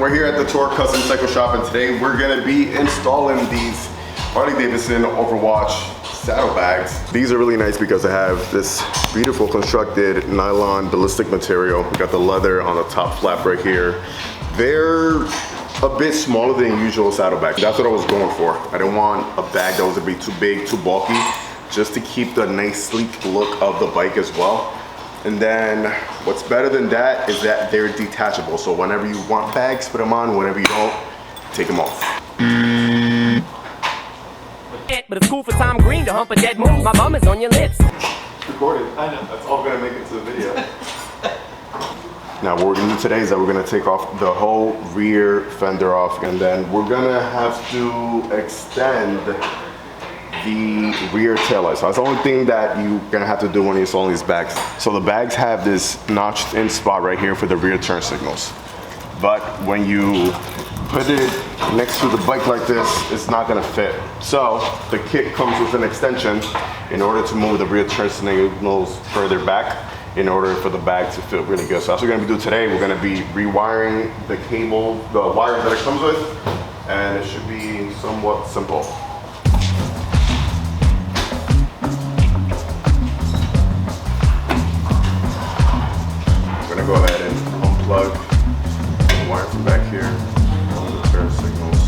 We're here at the Tour Custom Cycle Shop, and today we're gonna be installing these Harley Davidson Overwatch saddlebags. These are really nice because they have this beautiful constructed nylon ballistic material. We got the leather on the top flap right here. They're a bit smaller than usual saddlebags. That's what I was going for. I didn't want a bag that was gonna be too big, too bulky, just to keep the nice sleek look of the bike as well. And then what's better than that is that they're detachable. So whenever you want bags, put them on. Whenever you don't, take them off. But it's cool for Tom Green to hump a dead move. My bum is on your lips. Recorded. I know. That's all gonna make it to the video. Now what we're gonna do today is that we're gonna take off the whole rear fender off, and then we're gonna have to extend the rear taillight. So that's the only thing that you're gonna have to do when you're installing these bags. So the bags have this notched in spot right here for the rear turn signals. But when you put it next to the bike like this, it's not gonna fit. So the kit comes with an extension in order to move the rear turn signals further back in order for the bag to fit really good. So that's what we're gonna do today. We're gonna be rewiring the cable, the wires that it comes with, and it should be somewhat simple. Go ahead and unplug the wire from back here on the turn signals.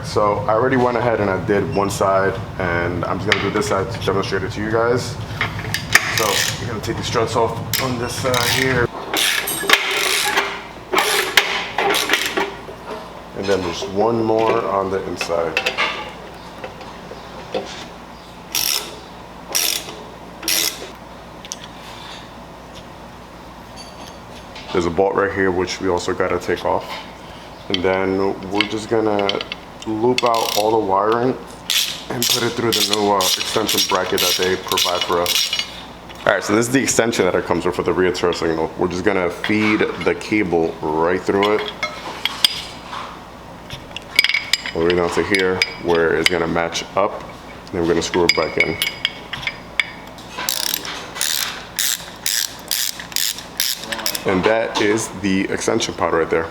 So I already went ahead and I did one side, and I'm just gonna do this side to demonstrate it to you guys. So you're gonna take the struts off on this side here. And then there's one more on the inside. There's a bolt right here which we also gotta take off. And then we're just gonna loop out all the wiring and put it through the new extension bracket that they provide for us. All right, so this is the extension that it comes with for the rear turn signal. We're just gonna feed the cable right through it, all the way down to here where it's gonna match up, and then we're gonna screw it back in. And that is the extension pod right there.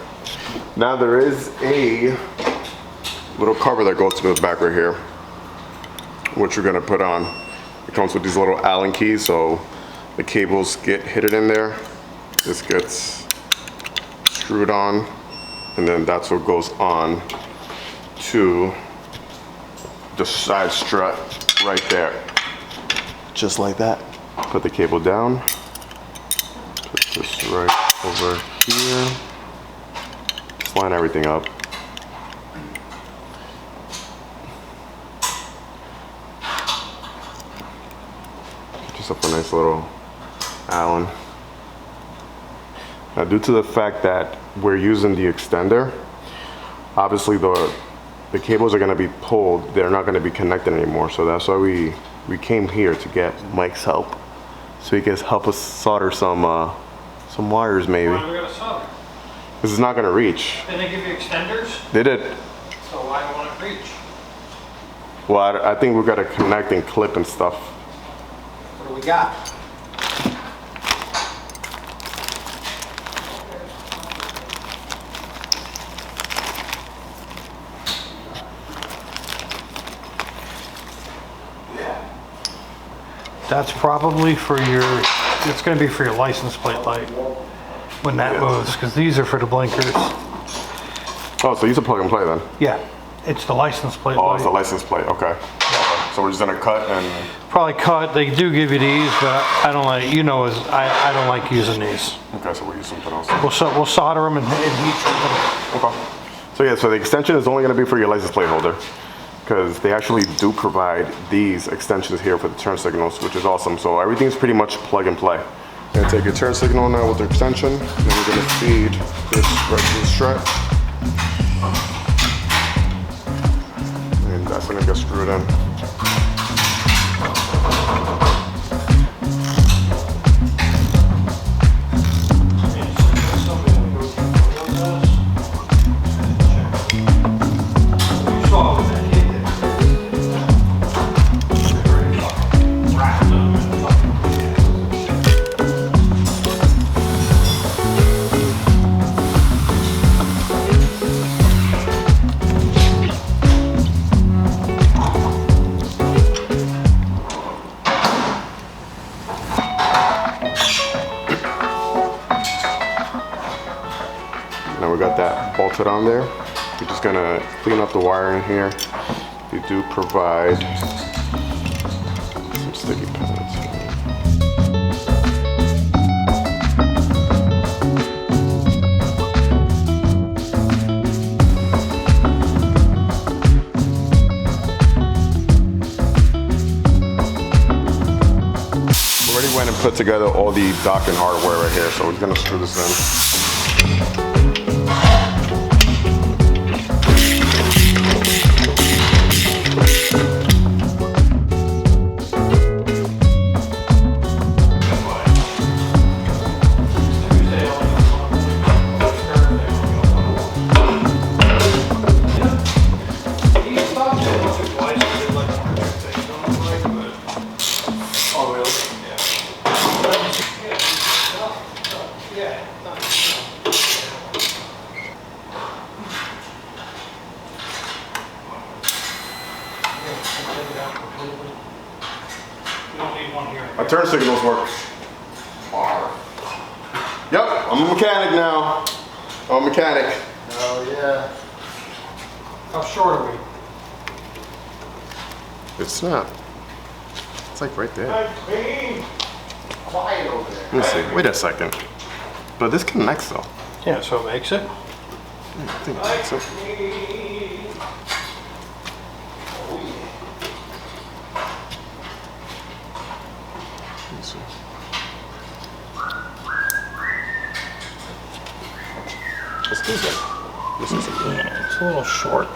Now there is a little cover that goes to the back right here, which we're gonna put on. It comes with these little Allen keys, so the cables get hidden in there. This gets screwed on, and then that's what goes on to the side strut right there. Just like that. Put the cable down, put this right over here, just line everything up. Up a nice little Allen. Now, due to the fact that we're using the extender, obviously the cables are going to be pulled. They're not going to be connected anymore. So that's why we came here to get Mike's help, so he can help us solder some wires maybe. Why are we gonna solder? This is not going to reach. Did they give you extenders? They did. So why don't it reach? Well, I think we've got to connect and clip and stuff. What do we got? That's probably for your, it's going to be for your license plate light when that moves, because these are for the blinkers. Oh, so you a plug and play then? Yeah, it's the license plate Oh, light. it's the license plate, okay. So we're just gonna cut and... Probably cut, they do give you these, but I don't like, you know, I don't like using these. Okay, so we'll use something else. We'll solder them and heat them. Okay. So yeah, so the extension is only gonna be for your license plate holder, because they actually do provide these extensions here for the turn signals, which is awesome. So everything's pretty much plug and play. You're gonna take your turn signal now with the extension, and then we're gonna feed this right to the strut. And that's gonna get screwed in. we got that bolted on there. We're just gonna clean up the wiring here. They do provide some sticky pads. We already went and put together all the docking hardware right here, so we're gonna screw this in. My turn signals work. Yep, I'm a mechanic now. I'm a mechanic. Oh yeah. How short are we? It's not. It's like right there. Quiet over there. Let me see. Wait a second. But this connects though. Yeah, so it makes it. I think it connects it. Let me see. This is it. This is it. Yeah, it's a little short.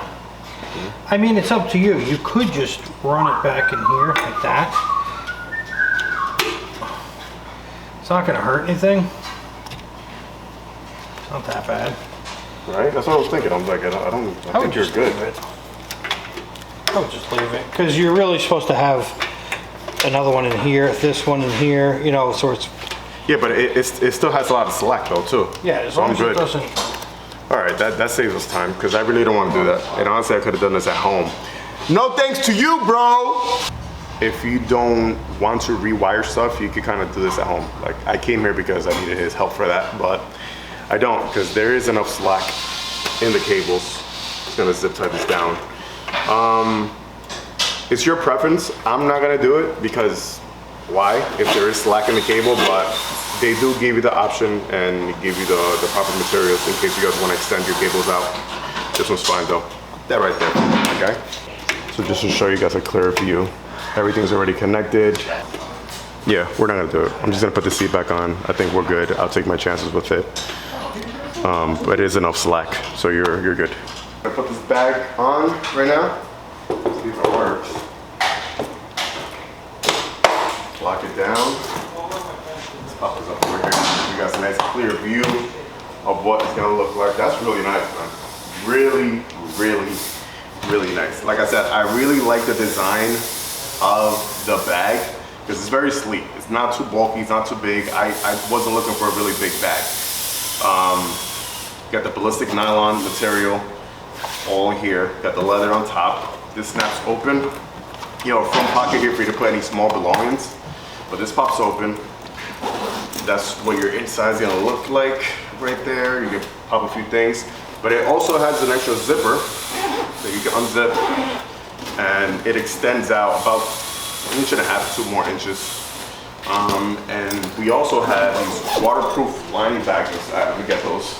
I mean, it's up to you. You could just run it back in here like that. It's not going to hurt anything. It's not that bad. Right? That's what I was thinking. I'm like, I think you're good. I would just leave it. Because you're really supposed to have another one in here, this one in here, you know, so it's... Yeah, but it still has a lot of slack though, too. Yeah, as so long I'm as good. it doesn't... All right, that saves us time because I really don't want to do that. And honestly, I could have done this at home. No thanks to you, bro. If you don't want to rewire stuff, you could kind of do this at home. Like I came here because I needed his help for that, but I don't because there is enough slack in the cables. Just gonna zip tie this down. It's your preference. I'm not gonna do it because why? If there is slack in the cable, but they do give you the option and give you the proper materials in case you guys want to extend your cables out. This one's fine though. That right there, okay? So just to show you guys a clear view, everything's already connected. Yeah, we're not gonna do it. I'm just gonna put the seat back on. I think we're good. I'll take my chances with it. But it is enough slack, so you're good. I'm gonna put this bag on right now. See if it works. Lock it down. Let's pop this up over here. You guys a nice clear view of what it's gonna look like. That's really nice, man. Really, really, really nice. Like I said, I really like the design of the bag because it's very sleek. It's not too bulky, it's not too big. I wasn't looking for a really big bag. Got the ballistic nylon material all here. Got the leather on top. This snaps open. You know, front pocket here for you to put any small belongings. But this pops open. That's what your inside's gonna look like right there. You can pop a few things. But it also has an extra zipper that you can unzip. And it extends out about 1.5 inches, 2 more inches. And we also have these waterproof lining bags inside. Let me get those.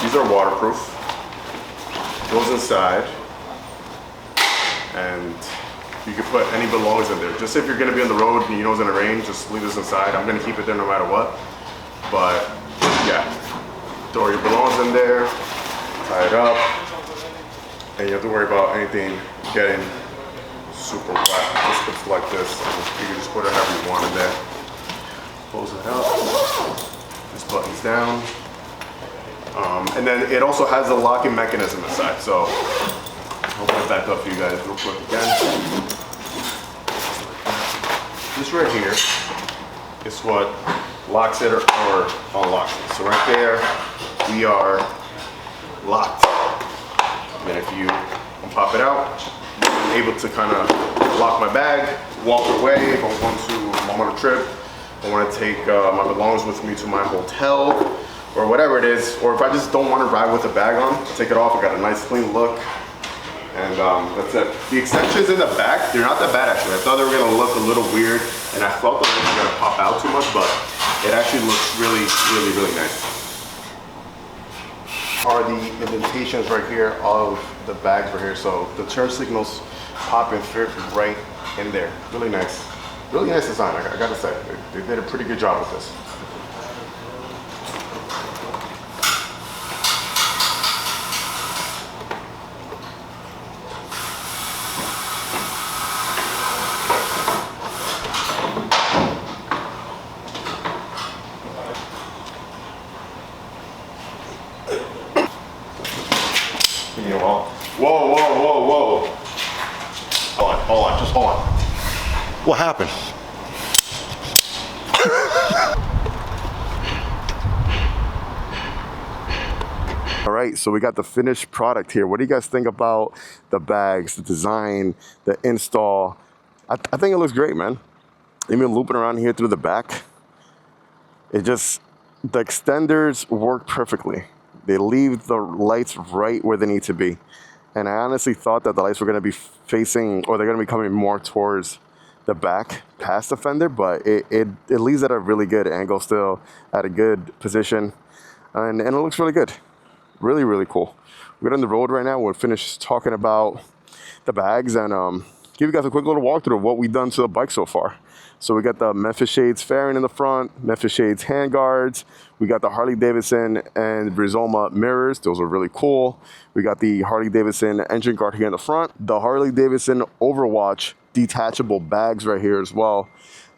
These are waterproof. Goes inside. And you can put any belongings in there. Just if you're gonna be on the road and you know it's gonna rain, just leave this inside. I'm gonna keep it there no matter what. But yeah, throw your belongings in there, tie it up, and you have to worry about anything getting super wet. Just looks like this. You can just put it however you want in there. Close it up. This button's down. And then it also has a locking mechanism inside. So I'll put it back up for you guys real quick again. This right here is what locks it or unlocks it. So right there, we are locked. And then if you pop it out, I'm able to kind of lock my bag, walk away if I'm on a trip. I want to take my belongings with me to my hotel, or whatever it is, or if I just don't want to ride with the bag on, take it off. I got a nice clean look, and that's it. The extensions in the back, they're not that bad actually. I thought they were gonna look a little weird, and I thought they were gonna pop out too much, but it actually looks really, really, really nice. Are the indentations right here of the bags right here, so the turn signals pop and fit right in there. Really nice design. I gotta say, they did a pretty good job with this. Whoa. Hold on, just hold on. What happened? All right, so we got the finished product here. What do you guys think about the bags, the design, the install? I think it looks great, man. Even looping around here through the back, the extenders work perfectly. They leave the lights right where they need to be. And I honestly thought that the lights were gonna be facing, or they're gonna be coming more towards the back, past the fender, but it leaves at a really good angle still, at a good position. And it looks really good. Really, really cool. We're on the road right now. We're finished talking about the bags and give you guys a quick little walkthrough of what we've done to the bike so far. So we got the Memphis Shades fairing in the front, Memphis Shades handguards. We got the Harley Davidson and Rizoma mirrors. Those are really cool. We got the Harley Davidson engine guard here in the front. The Harley Davidson Overwatch detachable bags right here as well.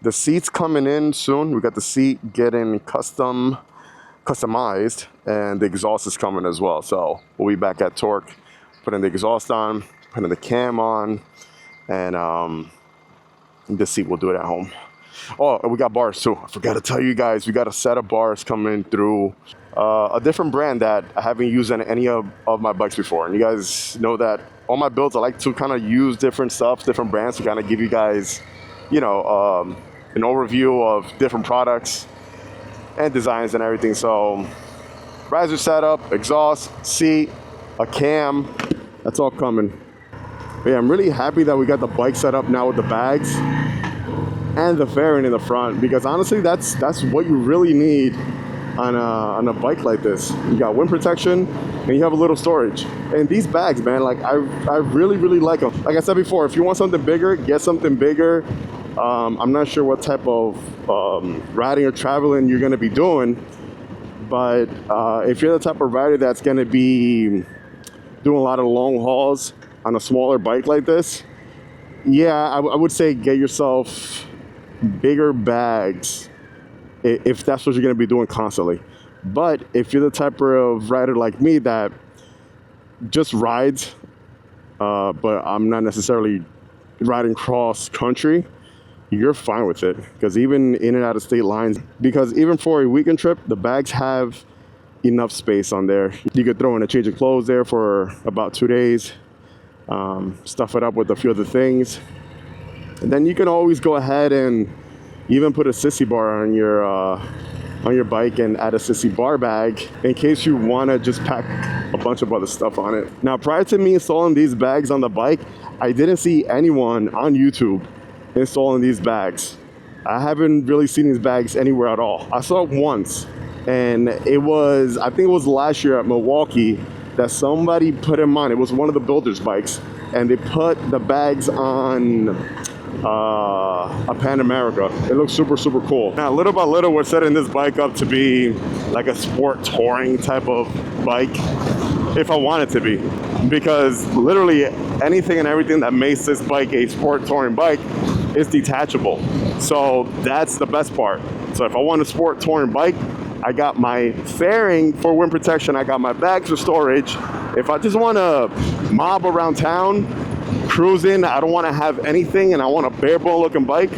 The seats coming in soon. We got the seat getting customized, and the exhaust is coming as well. So we'll be back at Torque, putting the exhaust on, putting the cam on, and this seat we'll do it at home. Oh, we got bars too. I forgot to tell you guys, we got a set of bars coming through a different brand that I haven't used on any of my bikes before. And you guys know that on my builds, I like to kind of use different stuff, different brands to kind of give you guys, you know, an overview of different products and designs and everything. So riser setup, exhaust, seat, a cam, that's all coming. But yeah, I'm really happy that we got the bike set up now with the bags and the fairing in the front, because honestly, that's what you really need on a bike like this. You got wind protection and you have a little storage. And these bags, man, like I really, really like them. Like I said before, if you want something bigger, get something bigger. I'm not sure what type of riding or traveling you're gonna be doing, but if you're the type of rider that's gonna be doing a lot of long hauls on a smaller bike like this, yeah, I would say get yourself bigger bags if that's what you're going to be doing constantly. But if you're the type of rider like me that just rides, but I'm not necessarily riding cross country, you're fine with it, because even in and out of state lines, because even for a weekend trip, the bags have enough space on there. You could throw in a change of clothes there for about 2 days, stuff it up with a few other things, and then you can always go ahead and even put a sissy bar on your bike and add a sissy bar bag in case you want to just pack a bunch of other stuff on it. Now, prior to me installing these bags on the bike, I didn't see anyone on YouTube installing these bags. I haven't really seen these bags anywhere at all. I saw it once, and it was, I think it was last year at Milwaukee, that somebody put them on. It was one of the builders' bikes, and they put the bags on a Pan America. It looks super, super cool. Now, little by little, we're setting this bike up to be like a sport touring type of bike, if I want it to be, because literally anything and everything that makes this bike a sport touring bike is detachable. So that's the best part. So if I want a sport touring bike, I got my fairing for wind protection, I got my bags for storage. If I just want to mob around town, cruising, I don't want to have anything, and I want a bare bone looking bike,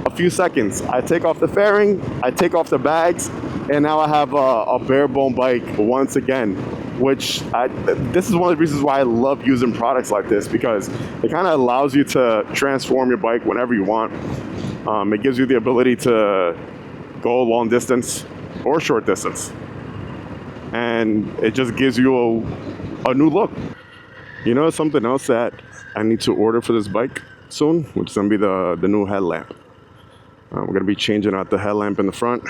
a few seconds, I take off the fairing, I take off the bags, and now I have a bare bone bike once again, which this is one of the reasons why I love using products like this, because it kind of allows you to transform your bike whenever you want. It gives you the ability to go long distance or short distance. and it just gives you a new look. You know, something else that I need to order for this bike soon, which is gonna be the new headlamp. We're gonna be changing out the headlamp in the front.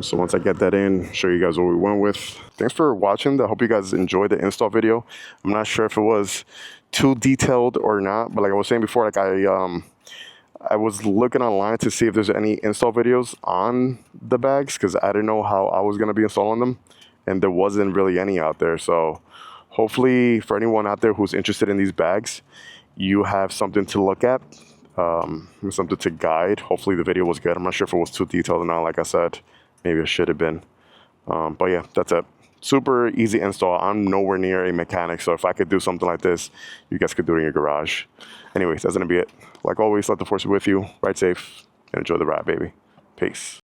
So once I get that in, show you guys what we went with. Thanks for watching. I hope you guys enjoyed the install video. I'm not sure if it was too detailed or not, but like I was saying before, like I was looking online to see if there's any install videos on the bags, because I didn't know how I was gonna be installing them, and there wasn't really any out there. So hopefully for anyone out there who's interested in these bags, you have something to look at, something to guide. Hopefully the video was good. I'm not sure if it was too detailed or not. Like I said, maybe it should have been. But yeah, that's it. Super easy install. I'm nowhere near a mechanic, so if I could do something like this, you guys could do it in your garage. Anyways, that's gonna be it. Like always, let the force be with you. Ride safe and enjoy the ride, baby. Peace.